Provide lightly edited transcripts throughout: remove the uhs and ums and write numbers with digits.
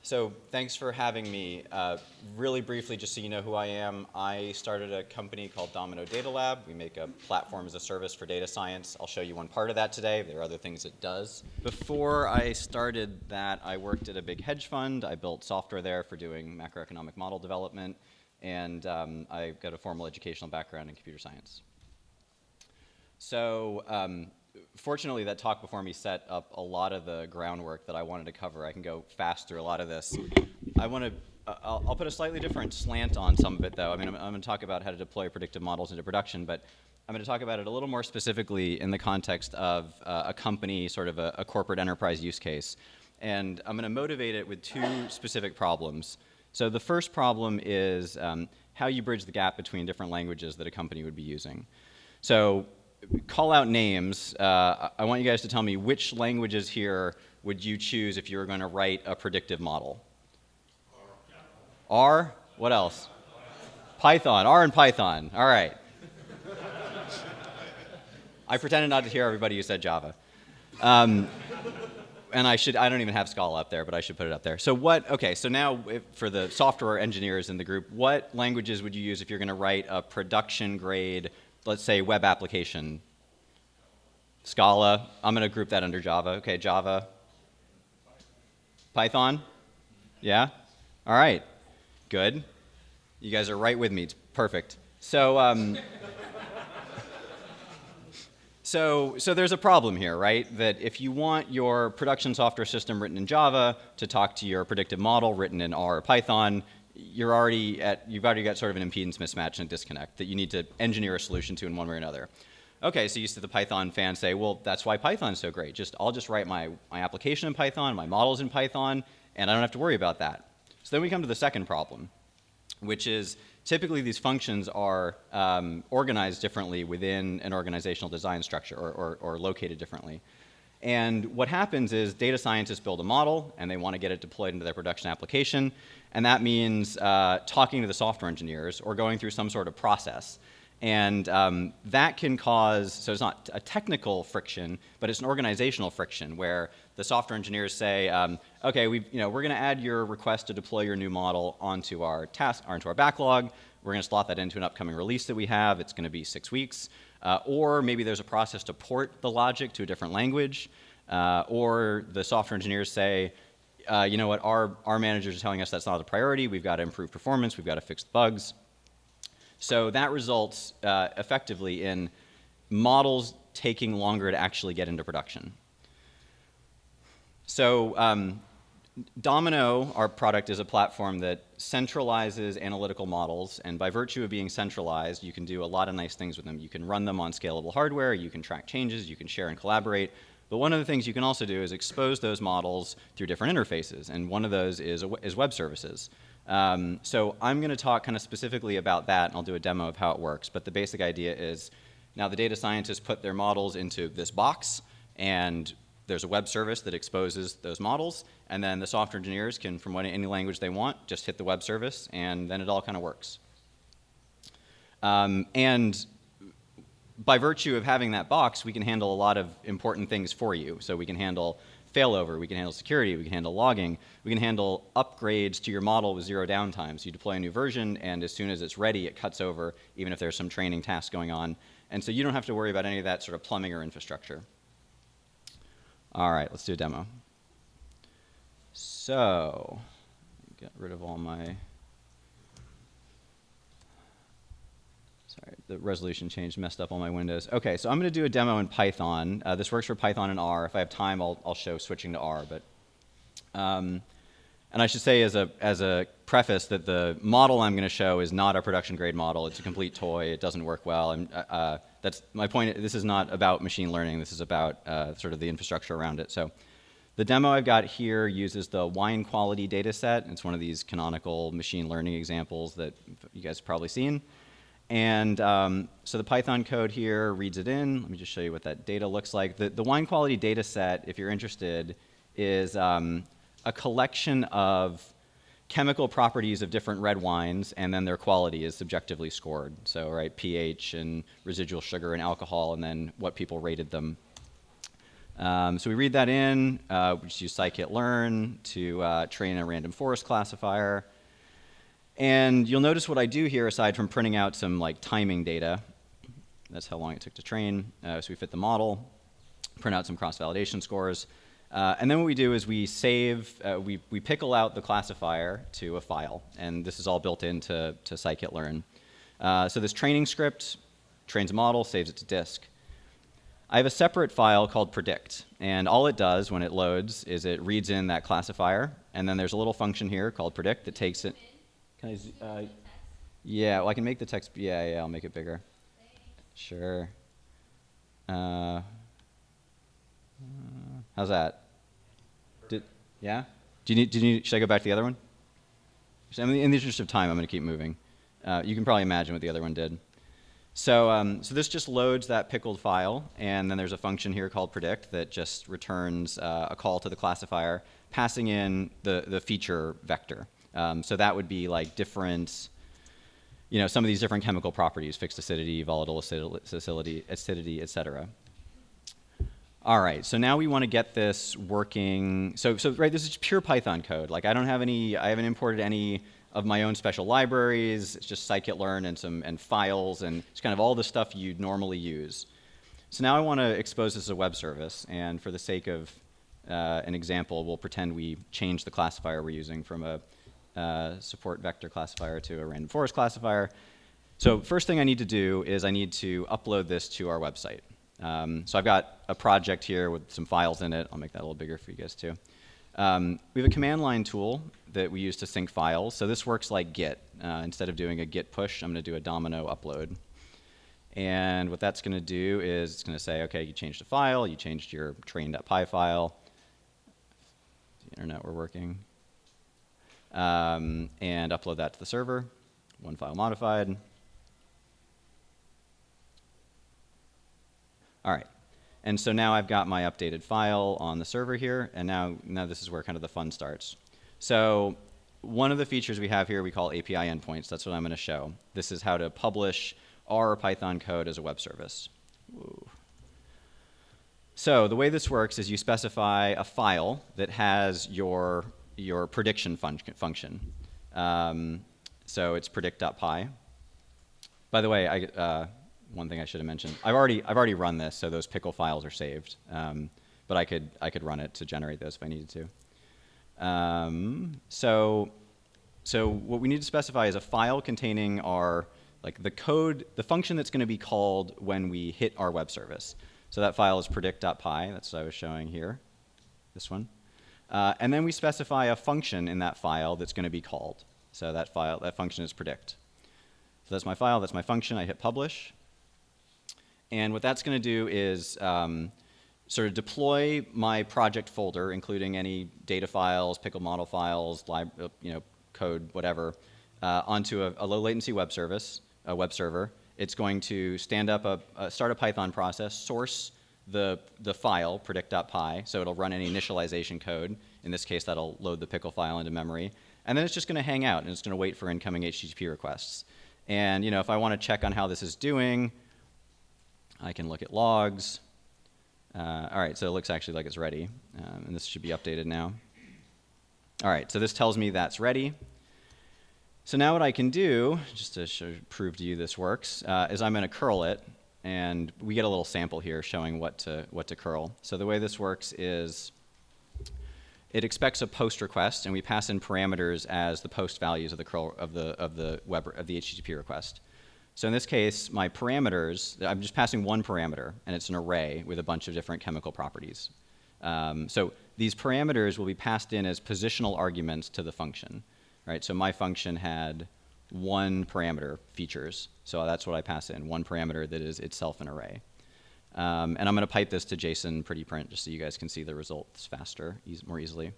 So thanks for having me. Really briefly, just so you know who I am, I started a company called Domino Data Lab. We make a platform as a service for data science. I'll show you one part of that today. There are other things it does. Before I started that, I worked at a big hedge fund. I built software there for doing macroeconomic model development, and I got a formal educational background in computer science. So fortunately, that talk before me set up a lot of the groundwork that I wanted to cover. I can go fast through a lot of this. I'll put a slightly different slant on some of it, though. I mean, I'm going to talk about how to deploy predictive models into production, but I'm going to talk about it a little more specifically in the context of a company, sort of a corporate enterprise use case. And I'm going to motivate it with two specific problems. So the first problem is how you bridge the gap between different languages that a company would be using. So call out names. I want you guys to tell me which languages here would you choose if you were going to write a predictive model? R? What else? Python. R and Python. All right. I pretended not to hear everybody who said Java. And I don't even have Scala up there, but I should put it up there. So so now for the software engineers in the group, what languages would you use if you're going to write a production grade, let's say, web application? Scala. I'm going to group that under Java. Okay, Java. Python? Yeah? All right. Good. You guys are right with me. It's perfect. So, so there's a problem here, right? That if you want your production software system written in Java to talk to your predictive model written in R or Python, you've already got sort of an impedance mismatch and a disconnect that you need to engineer a solution to in one way or another. Okay, so you see the Python fans say, well, that's why Python's so great. I'll just write my application in Python, my models in Python, and I don't have to worry about that. So then we come to the second problem, which is typically these functions are organized differently within an organizational design structure or located differently. And what happens is data scientists build a model, and they want to get it deployed into their production application. And that means talking to the software engineers or going through some sort of process. And that can cause, so it's not a technical friction, but it's an organizational friction where the software engineers say, okay, we're going to add your request to deploy your new model onto our backlog. We're going to slot that into an upcoming release that we have. It's going to be 6 weeks. Or maybe there's a process to port the logic to a different language. Or the software engineers say, you know what, our managers are telling us that's not a priority. We've got to improve performance. We've got to fix the bugs. So that results effectively in models taking longer to actually get into production. So Domino, our product, is a platform that centralizes analytical models, and by virtue of being centralized, you can do a lot of nice things with them. You can run them on scalable hardware, you can track changes, you can share and collaborate, but one of the things you can also do is expose those models through different interfaces, and one of those is web services. So I'm going to talk kind of specifically about that, and I'll do a demo of how it works. But the basic idea is now the data scientists put their models into this box, and there's a web service that exposes those models, and then the software engineers can, from any language they want, just hit the web service, and then it all kind of works. And by virtue of having that box, we can handle a lot of important things for you. So we can handle failover, we can handle security, we can handle logging, we can handle upgrades to your model with zero downtime. So you deploy a new version, and as soon as it's ready, it cuts over, even if there's some training tasks going on. And so you don't have to worry about any of that sort of plumbing or infrastructure. All right, let's do a demo. So, get rid of all my, sorry, the resolution change messed up all my windows. Okay, so I'm going to do a demo in Python. This works for Python and R. If I have time, I'll show switching to R. But, and I should say as a preface that the model I'm going to show is not a production grade model. It's a complete toy. It doesn't work well. That's my point. This is not about machine learning. This is about sort of the infrastructure around it. So the demo I've got here uses the wine quality data set. It's one of these canonical machine learning examples that you guys have probably seen. And so the Python code here reads it in. Let me just show you what that data looks like. The wine quality data set, if you're interested, is a collection of chemical properties of different red wines, and then their quality is subjectively scored. So, right, pH and residual sugar and alcohol, and then what people rated them. So we read that in. We just use scikit-learn to train a random forest classifier. And you'll notice what I do here, aside from printing out some like timing data. That's how long it took to train. So we fit the model, print out some cross-validation scores. And then what we do is we save, we pickle out the classifier to a file. And this is all built into scikit-learn. So this training script trains a model, saves it to disk. I have a separate file called predict, and all it does when it loads is it reads in that classifier, and then there's a little function here called predict that takes it. Can I? Yeah, well, I can make the text. Yeah, I'll make it bigger. Sure. How's that? Yeah? Should I go back to the other one? In the interest of time, I'm going to keep moving. You can probably imagine what the other one did. So this just loads that pickled file, and then there's a function here called predict that just returns a call to the classifier, passing in the feature vector. So that would be like different, some of these different chemical properties: fixed acidity, volatile acidity, etc. All right, so now we want to get this working. So right, this is pure Python code. Like I haven't imported any of my own special libraries. It's just scikit-learn and files and it's kind of all the stuff you'd normally use. So now I want to expose this as a web service, and for the sake of an example, we'll pretend we change the classifier we're using from a support vector classifier to a random forest classifier. So first thing I need to do is I need to upload this to our website. So I've got a project here with some files in it. I'll make that a little bigger for you guys too. We have a command line tool that we use to sync files. So this works like Git. Instead of doing a Git push, I'm going to do a domino upload. And what that's going to do is it's going to say, OK, you changed a file. You changed your train.py file. The internet we're working. And upload that to the server. One file modified. All right. And so now I've got my updated file on the server here, and now this is where kind of the fun starts. So one of the features we have here we call API endpoints. That's what I'm going to show. This is how to publish our Python code as a web service. Ooh. So the way this works is you specify a file that has your prediction function. So it's predict.py. By the way, one thing I should have mentioned. I've already run this, so those pickle files are saved. But I could run it to generate those if I needed to. So what we need to specify is a file containing the code, the function that's going to be called when we hit our web service. So that file is predict.py. That's what I was showing here. This one. And then we specify a function in that file that's going to be called. So that function is predict. So that's my file. That's my function. I hit publish. And what that's going to do is sort of deploy my project folder, including any data files, pickle model files, code, whatever, onto a low latency web server. It's going to stand up start a Python process, source the file, predict.py, so it'll run any initialization code. In this case, that'll load the pickle file into memory. And then it's just going to hang out, and it's going to wait for incoming HTTP requests. And if I want to check on how this is doing, I can look at logs. All right, so it looks actually like it's ready. And this should be updated now. All right, so this tells me that's ready. So now what I can do, just to prove to you this works, is I'm going to curl it. And we get a little sample here showing what to curl. So the way this works is it expects a post request, and we pass in parameters as the post values of the curl of the HTTP request. So in this case, my parameters, I'm just passing one parameter, and it's an array with a bunch of different chemical properties. So these parameters will be passed in as positional arguments to the function. Right? So my function had one parameter, features. So that's what I pass in, one parameter that is itself an array. And I'm going to pipe this to JSON pretty print just so you guys can see the results faster, more easily.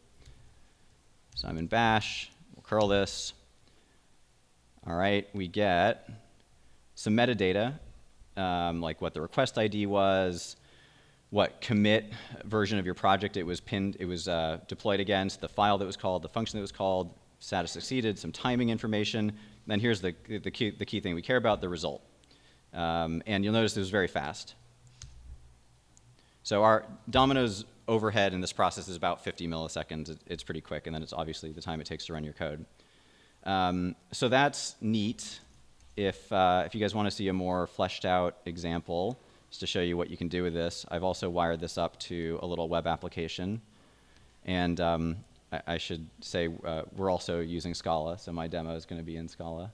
So I'm in bash. We'll curl this. All right, we get some metadata, like what the request ID was, what commit version of your project it was deployed against, the file that was called, the function that was called, status succeeded, some timing information. Then here's the key thing we care about, the result. And you'll notice it was very fast. So our Domino's overhead in this process is about 50 milliseconds. It's pretty quick, and then it's obviously the time it takes to run your code. So that's neat. If you guys want to see a more fleshed out example, just to show you what you can do with this, I've also wired this up to a little web application. And I should say we're also using Scala, so my demo is going to be in Scala.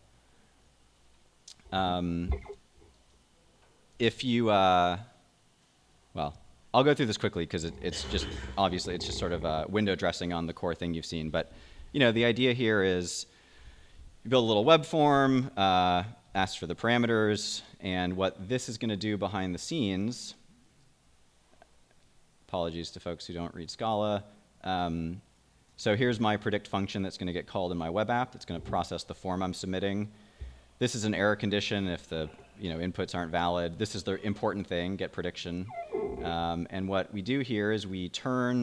If you, well, I'll go through this quickly because it's just, obviously, it's just sort of window dressing on the core thing you've seen. But, the idea here is you build a little web form, ask for the parameters, and what this is going to do behind the scenes, apologies to folks who don't read Scala. So here's my predict function that's going to get called in my web app. It's going to process the form I'm submitting. This is an error condition if the inputs aren't valid. This is the important thing, get prediction. And what we do here is we turn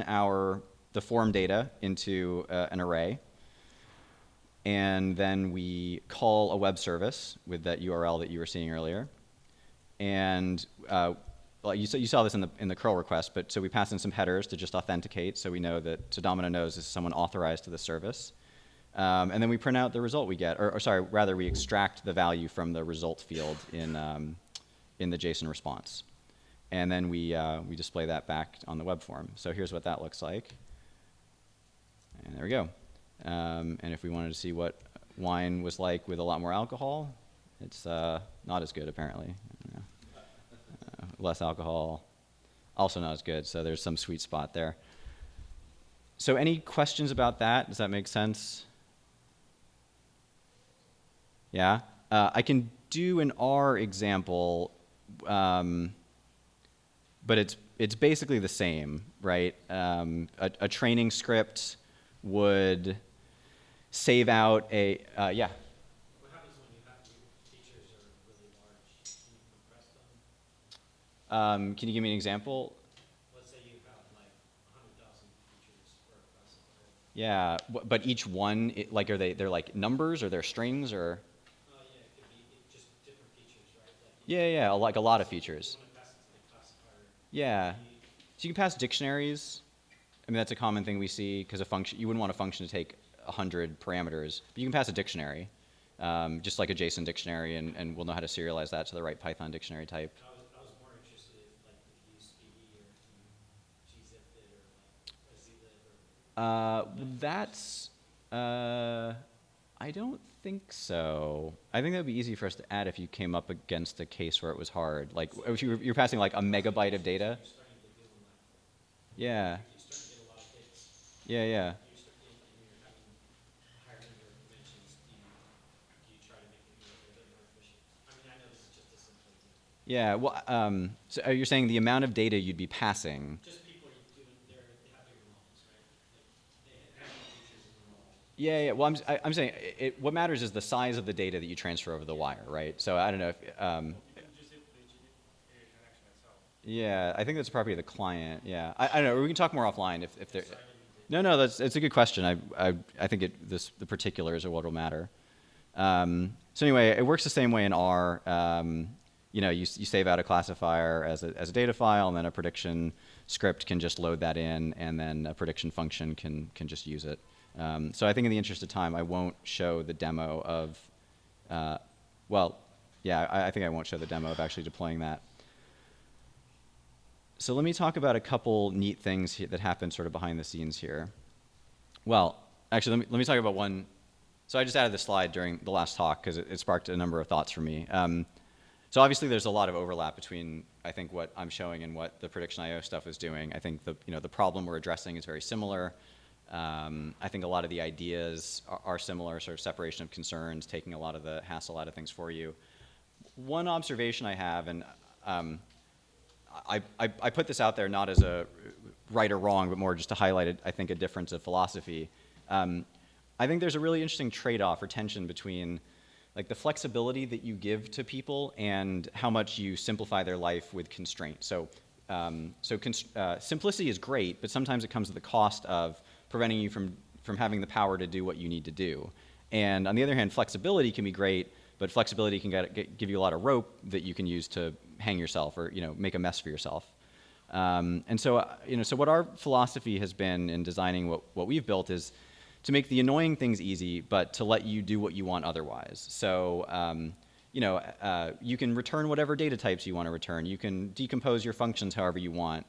the form data into an array. And then we call a web service with that URL that you were seeing earlier. And well, you saw this in the curl request, but so we pass in some headers to just authenticate, so we know that, so Domino knows this is someone authorized to the service. And then we print out the result we get, or sorry, rather we extract the value from the result field in the JSON response. And then we display that back on the web form. So here's what that looks like. And there we go. And if we wanted to see what wine was like with a lot more alcohol, it's not as good, apparently. Less alcohol, also not as good, so there's some sweet spot there. So any questions about that? Does that make sense? Yeah? I can do an R example, but it's basically the same, right? A training script would save out a, yeah? What happens when features are really large? Can you compress them? Can you give me an example? Let's say you have like 100,000 features for a classifier. Yeah, but each one, they're like numbers or they're strings or? Yeah, it could be just different features, right? Yeah, like a lot of features. You want to pass it to the classifier. Yeah, so you can pass dictionaries. I mean, that's a common thing we see because a function, you wouldn't want a function to take 100 parameters, but you can pass a dictionary, just like a JSON dictionary, and we'll know how to serialize that to the right Python dictionary type. I was more interested if you use speedy or if you gzipped it or like a zlib or. That's, I don't think so. I think that would be easy for us to add if you came up against a case where it was hard. Like if you're passing like a megabyte of data. You're starting to do like. Yeah. You start to get a lot of hits. Yeah. You're having a higher number of dimensions. Do you try to make it a little bit more efficient? I mean, I know this is just a simple example. Yeah. Well, so you're saying the amount of data you'd be passing. Just people are doing, they have bigger models, right? Like they have more features in the model. Yeah. Well, I'm saying what matters is the size of the data that you transfer over the wire, right? So I don't know if. Yeah, I think that's a property of the client. Yeah, I don't know. We can talk more offline if there. No, it's a good question. I think the particulars are what will matter. So anyway, it works the same way in R. You save out a classifier as a data file, and then a prediction script can just load that in, and then a prediction function can just use it. So I think in the interest of time, I won't show the demo of. I think I won't show the demo of actually deploying that. So let me talk about a couple neat things that happen sort of behind the scenes here. Well, actually, let me talk about one. So I just added this slide during the last talk because it sparked a number of thoughts for me. So obviously, there's a lot of overlap between, I think, what I'm showing and what the Prediction.io stuff is doing. I think the problem we're addressing is very similar. I think a lot of the ideas are similar, sort of separation of concerns, taking a lot of the hassle out of things for you. One observation I have, and I put this out there not as a right or wrong, but more just to highlight, I think, a difference of philosophy. I think there's a really interesting trade-off or tension between like the flexibility that you give to people and how much you simplify their life with constraint. So, simplicity is great, but sometimes it comes at the cost of preventing you from having the power to do what you need to do. And on the other hand, flexibility can be great, but flexibility can give you a lot of rope that you can use to hang yourself or make a mess for yourself. And so, so what our philosophy has been in designing what we've built is to make the annoying things easy, but to let you do what you want otherwise. So, you can return whatever data types you want to return. You can decompose your functions however you want.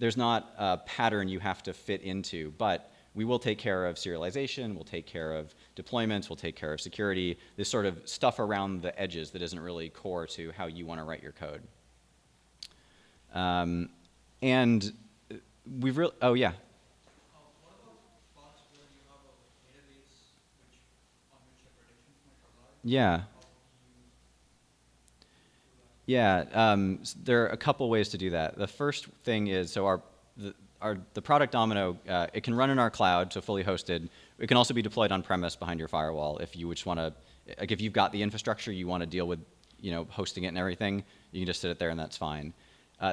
There's not a pattern you have to fit into, but we will take care of serialization, we'll take care of deployments, we'll take care of security, this sort of stuff around the edges that isn't really core to how you want to write your code. And we've really, oh yeah. What about spots where you have a database on which the predictions might rely? Yeah. Yeah, there are a couple ways to do that. The first thing is, so the product Domino, it can run in our cloud, so fully hosted. It can also be deployed on-premise behind your firewall if you just want to, like if you've got the infrastructure, you want to deal with, hosting it and everything, you can just sit it there and that's fine.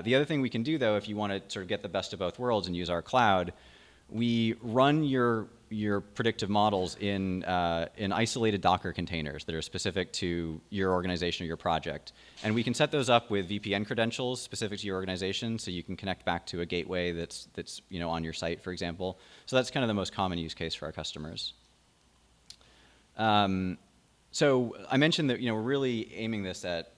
The other thing we can do, though, if you want to sort of get the best of both worlds and use our cloud, we run your predictive models in isolated Docker containers that are specific to your organization or your project. And we can set those up with VPN credentials specific to your organization, so you can connect back to a gateway that's on your site, for example. So that's kind of the most common use case for our customers. So I mentioned that we're really aiming this at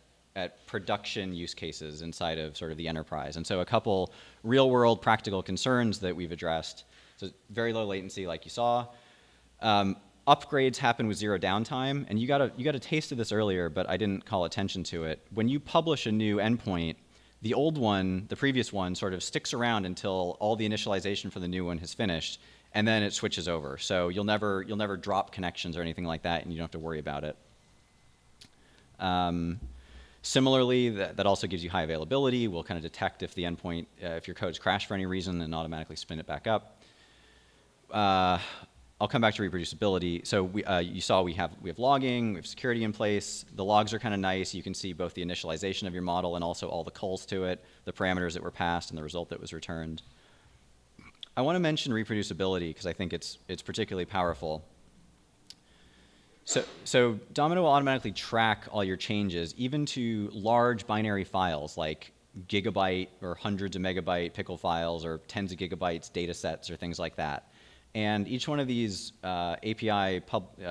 production use cases inside of sort of the enterprise. And so a couple real-world practical concerns that we've addressed. So very low latency, like you saw. Upgrades happen with zero downtime, and you got a taste of this earlier, but I didn't call attention to it. When you publish a new endpoint, the old one, the previous one, sort of sticks around until all the initialization for the new one has finished, and then it switches over. So you'll never drop connections or anything like that, and you don't have to worry about it. Similarly, that also gives you high availability. We'll kind of detect if the endpoint, if your code's crashed for any reason, and automatically spin it back up. I'll come back to reproducibility. So you saw we have logging, we have security in place. The logs are kind of nice. You can see both the initialization of your model and also all the calls to it, the parameters that were passed, and the result that was returned. I want to mention reproducibility because I think it's particularly powerful. So Domino will automatically track all your changes, even to large binary files like gigabyte or hundreds of megabyte pickle files or tens of gigabytes data sets or things like that. And each one of these API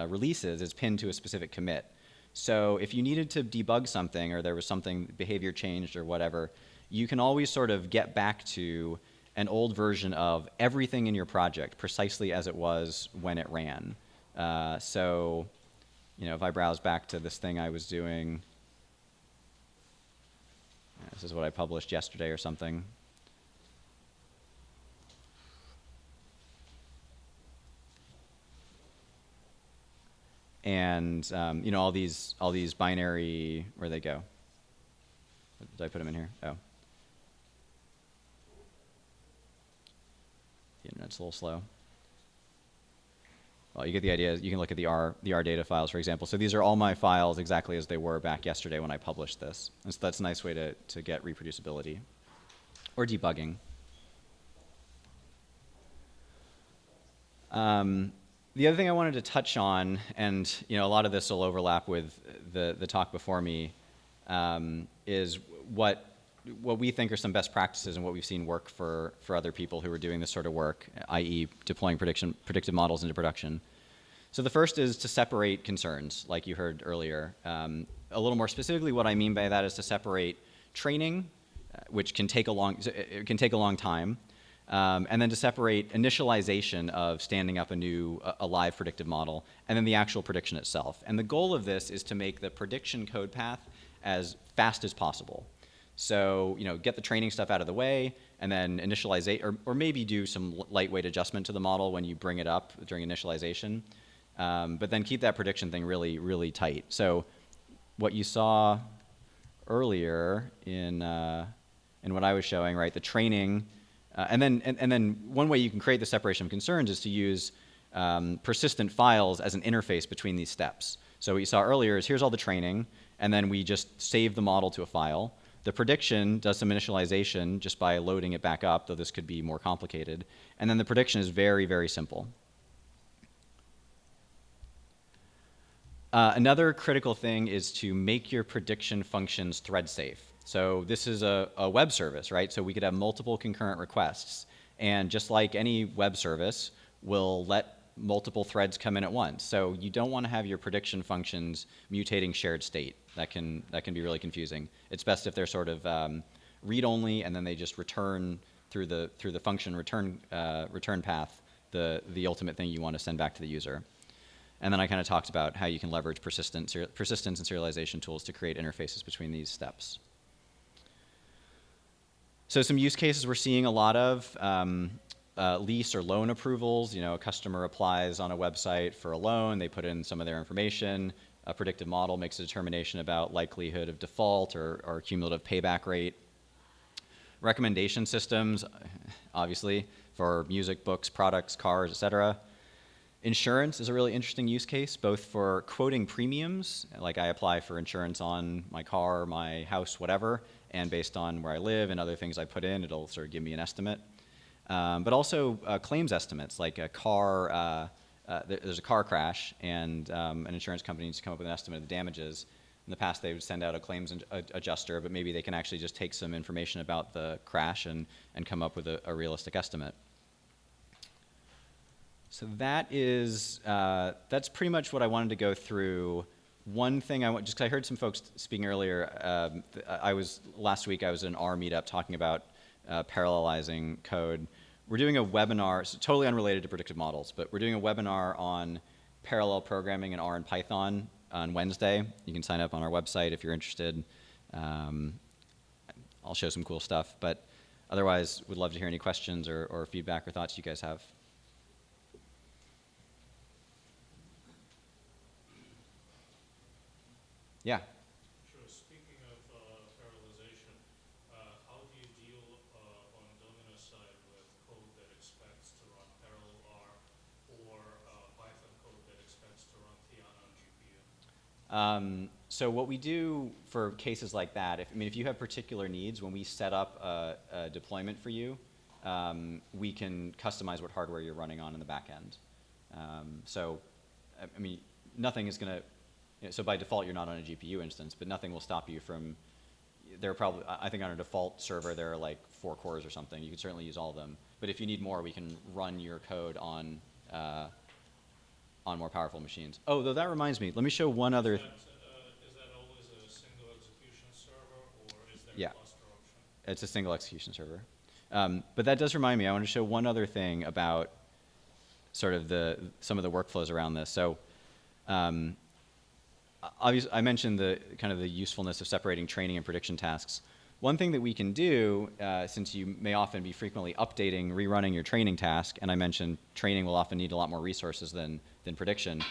releases is pinned to a specific commit. So if you needed to debug something or there was something, behavior changed or whatever, you can always sort of get back to an old version of everything in your project precisely as it was when it ran. So if I browse back to this thing I was doing, this is what I published yesterday or something. And all these binary, where they go? Did I put them in here? Oh, the internet's a little slow. Well, you get the idea. You can look at the R data files, for example. So these are all my files exactly as they were back yesterday when I published this. And so that's a nice way to get reproducibility or debugging. The other thing I wanted to touch on, and a lot of this will overlap with the talk before me, is what we think are some best practices and what we've seen work for other people who are doing this sort of work, i.e. deploying predictive models into production. So the first is to separate concerns, like you heard earlier. A little more specifically, what I mean by that is to separate training, which can take a long time, and then to separate initialization of standing up a live predictive model, and then the actual prediction itself. And the goal of this is to make the prediction code path as fast as possible. So, get the training stuff out of the way, and then initialize, or maybe do some lightweight adjustment to the model when you bring it up during initialization. But then keep that prediction thing really, really tight. So, what you saw earlier in what I was showing, right? The training, and then one way you can create the separation of concerns is to use persistent files as an interface between these steps. So what you saw earlier is here's all the training, and then we just save the model to a file. The prediction does some initialization just by loading it back up, though this could be more complicated. And then the prediction is very, very simple. Another critical thing is to make your prediction functions thread safe. So this is a web service, right? So we could have multiple concurrent requests. And just like any web service, we'll let multiple threads come in at once. So you don't want to have your prediction functions mutating shared state. That can be really confusing. It's best if they're sort of read-only, and then they just return through the function return path the ultimate thing you want to send back to the user. And then I kind of talked about how you can leverage persistence and serialization tools to create interfaces between these steps. So some use cases we're seeing a lot of, lease or loan approvals. A customer applies on a website for a loan, they put in some of their information, a predictive model makes a determination about likelihood of default or cumulative payback rate. Recommendation systems, obviously, for music, books, products, cars, etc. Insurance is a really interesting use case, both for quoting premiums, like I apply for insurance on my car, my house, whatever, and based on where I live and other things I put in, it'll sort of give me an estimate. But also claims estimates, like a car, there's a car crash, and an insurance company needs to come up with an estimate of the damages. In the past, they would send out a claims adjuster, but maybe they can actually just take some information about the crash and come up with a realistic estimate. So that's pretty much what I wanted to go through. One thing just because I heard some folks speaking earlier, last week I was at an R meetup talking about parallelizing code. We're doing a webinar, so totally unrelated to predictive models, but we're doing a webinar on parallel programming in R and Python on Wednesday. You can sign up on our website if you're interested. I'll show some cool stuff, but otherwise, would love to hear any questions or feedback or thoughts you guys have. Yeah. Sure. Speaking of parallelization, how do you deal on Domino side with code that expects to run parallel R or Python code that expects to run Theana on GPU? So what we do for cases like that, if you have particular needs, when we set up a deployment for you, we can customize what hardware you're running on in the back end. Nothing is going to. So by default, you're not on a GPU instance, but nothing will stop you from. There are probably, I think, on a default server there are like 4 cores or something. You can certainly use all of them, but if you need more, we can run your code on more powerful machines. Oh, though that reminds me, let me show one other. Is that always a single execution server, or is there a cluster option? It's a single execution server. But that does remind me, I want to show one other thing about sort of some of the workflows around this. So. Obviously, I mentioned the usefulness of separating training and prediction tasks. One thing that we can do, since you may often be frequently updating, rerunning your training task, and I mentioned training will often need a lot more resources than prediction,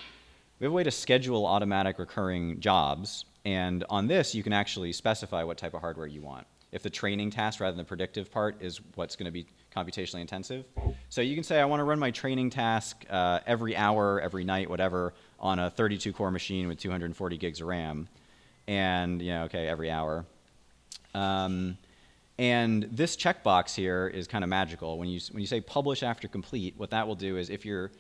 we have a way to schedule automatic recurring jobs, and on this you can actually specify what type of hardware you want. If the training task rather than the predictive part is what's going to be computationally intensive. So you can say, I want to run my training task every hour, every night, whatever, on a 32-core machine with 240 gigs of RAM, and every hour. And this checkbox here is kind of magical. When you say publish after complete, what that will do is if your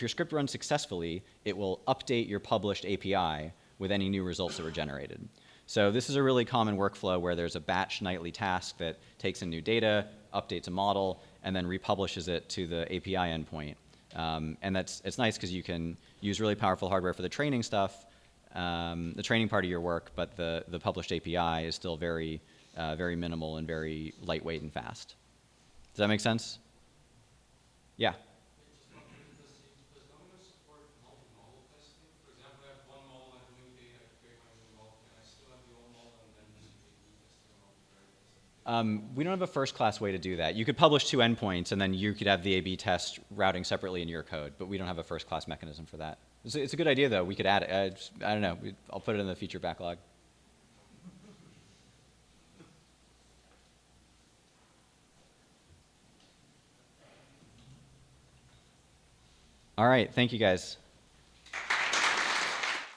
script runs successfully, it will update your published API with any new results that were generated. So this is a really common workflow where there's a batch nightly task that takes in new data, updates a model, and then republishes it to the API endpoint. And it's nice because you can use really powerful hardware for the training stuff, the training part of your work, but the published API is still very, very minimal and very lightweight and fast. Does that make sense? Yeah. Does Domino support multi-model testing? For example, I have one model, I have new data, I create my new model, and I still have the old model, and then just A/B testing or multivariate testing? We don't have a first-class way to do that. You could publish 2 endpoints, and then you could have the A/B test routing separately in your code, but we don't have a first-class mechanism for that. It's a good idea, though. We could add it. I don't know. I'll put it in the feature backlog. All right. Thank you, guys.